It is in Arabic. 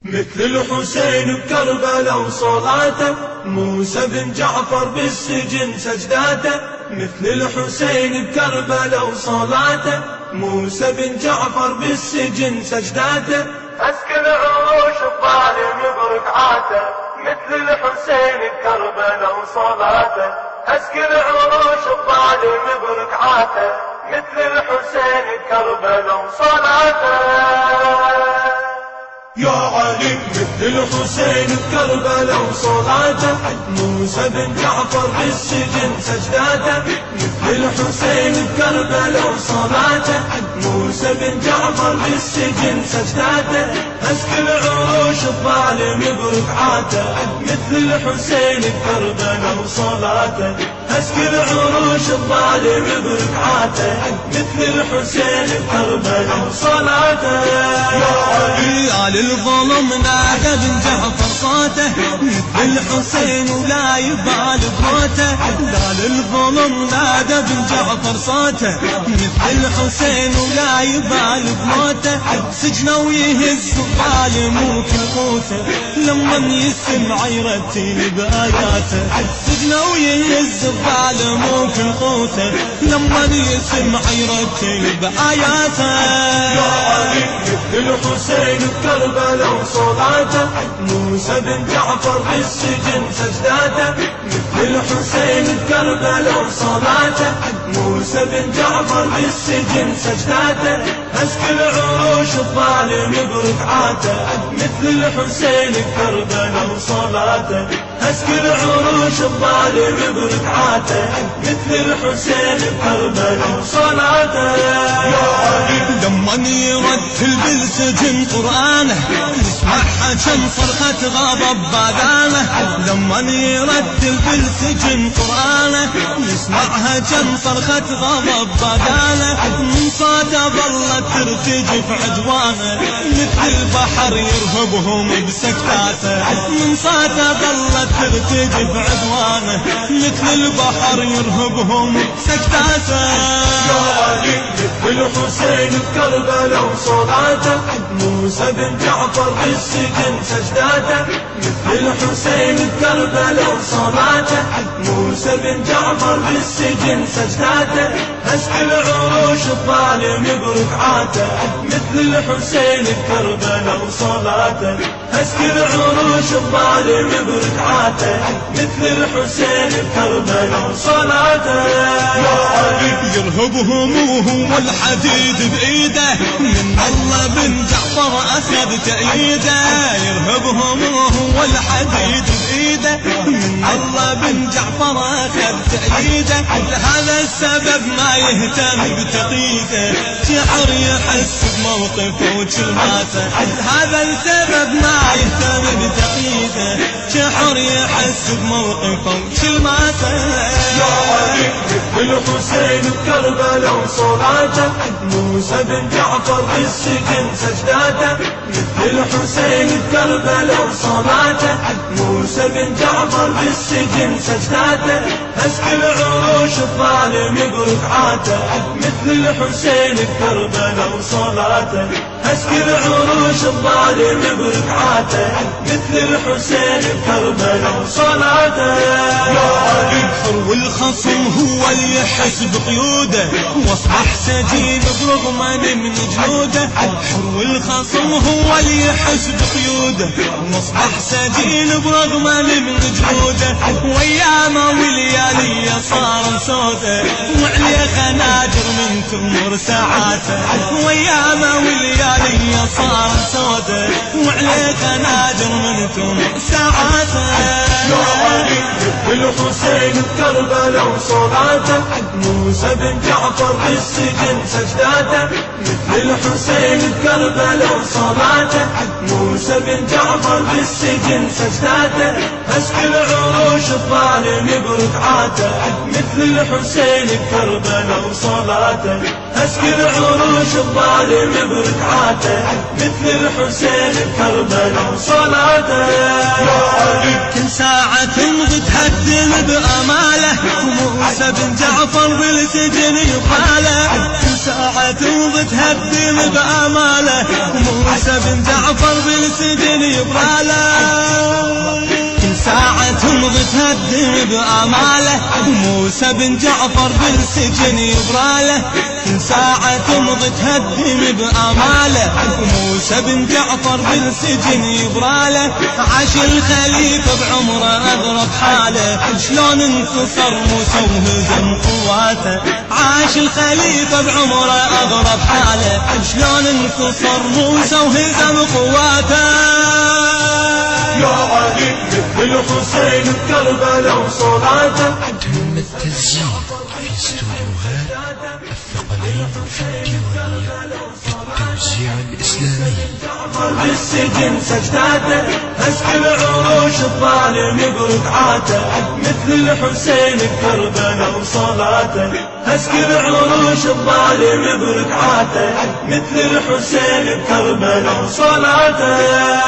مثل الحسين بكربلاء وصلاته، موسى بن جعفر بالسجن سجداته. مثل الحسين بكربلاء وصلاته، موسى بن جعفر بالسجن سجداته. أسكن عروش الظالم بركعاته، مثل الحسين بكربلاء وصلاته. أسكن عروش الظالم بركعاته، مثل الحسين بكربلاء وصلاته. يا علي مثل الحسين بكربلاء وصلاته، موسى بن جعفر بالسجن سجداته. مثل الحسين بكربلاء وصلاته، موسى بن جعفر بالسجن سجداته. أسكن عروش الظالم بركعاته، مثل الحسين بكربلاء وصلاته. أسكن عروش الظالم بركعاته، مثل الحسين بكربلاء وصلاته. يا علي الظلم نادى بن جعفر صوته، مثل الحسين ولا يبال بموته. لا للظلم نادى بن جعفر صوته، مثل الحسين ولا يبال بموته. سجنه ويهز الظالم وكل قوته، لما يسمع يرتل بآياته. سجنه ويهز الظالم وكل قوته، لما يسمع يرتل بآياته. يا علي مثل الحسين بكربلاء وصلاته، موسى بن جعفر بالسجن سجداته. مثل الحسين بكربلاء وصلاته، موسى بن جعفر بالسجن سجداته. أسكن عروش الظالم بركعاته، مثل الحسين بكربلاء وصلاته. أسكن عروش الظالم بركعاته، مثل الحسين بكربلاء وصلاته. يا علي لما يرتل بالسجن قرآنه، نسمعها كم صرخة غضب باذانه. لما يرتل بالسجن قرآنه، نسمعها كم صرخة غضب باذانه. من صوته ظلت ترتجف عدوانه، مثل البحر يرهبهم بسكتاته. من صوته ظلت ترتجف عدوانه، مثل البحر يرهبهم بسكتاته. يا علي مثل الحسين بكربلاء وصلاته، موسى بن جعفر بالسجن سجداته. مثل الحسين بكربلاء وصلاته، موسى بن جعفر بالسجن سجداته. أسكن عروش الظالم بركعاته، مثل الحسين بكربلاء وصلاته. أسكن عروش الظالم بركعاته، مثل الحسين بكربلاء وصلاته. يا علي يرهبهم وهو الحديد بإيده، من الله بن جعفر أخذ تأييده. يرهبهم وهو الحديد بإيده، من الله بن جعفر أخذ تأييده. لهذا السبب ما يهتم بتقييده، شعر يحس بموقفه وكلماته. هذا السبب ما يهتم بتقييده، شعر يحس بموقفه وكلماته. يا علي مثل الحسين بكربلاء وصلاته، موسى بن جعفر بالسجن سجداته. مثل الحسين بكربلاء وصلاته، موسى بن جعفر بالسجن سجداته. أسكن عروش الظالم بركعاته، مثل الحسين بكربلاء وصلاته. أسكن عروش الظالم بركعاته، مثل الحسين بكربلاء وصلاته. يا علي حرو الخصم هو اللي يحس بقيوده، واصبح سجين برغم من جنوده. حرو الخصم هو اللي يحس بقيوده، واصبح سجين برغم من جنوده. وايامه ولياليه صار سوده، وعليه خناجر من تمر ساعاته. وايامه ولياليه صار سوده، وعليه خناجر من تمر ساعاته. يا علي مثل الحسين بكربلاء وصلاته، موسى بن جعفر بالسجن سجداته. مثل الحسين بكربلاء وصلاته، موسى بن جعفر بالسجن سجداته. أسكن عروش الظالم بركعاته، مثل الحسين بكربلاء وصلاته. أسكن عروش الظالم بركعاته، مثل الحسين بكربلاء وصلاته. يا علي كل ساعة تمضي تهدم بأماله، موسى بن جعفر بالسجن يبراله كل ساعة تمضي تهدم بآماله موسى بن جعفر بالسجن يبراله كل ساعة تمضي تهدم بآماله موسى بن جعفر بالسجن يبراله كل ساعة تمضي تهدم بآماله موسى بن جعفر بالسجن يبراله عاش الخليفة بعمره أغرب حاله شلون انتصر موسى وهزم قواته عاش الخليفة بعمره أغرب حاله شلون انتصر موسى وهزم قواته يا علي مثل الحسين بكربلاء وصلاته تم التسجيل في استوديوهات الثقلين في الديوانية للتوزيع الإسلامي بالسجن سجداته هزك العروش الظالم يبرد عاته مثل الحسين بكربلاء وصلاته هزك العروش الظالم يبرد عاته مثل الحسين بكربلاء وصلاته يا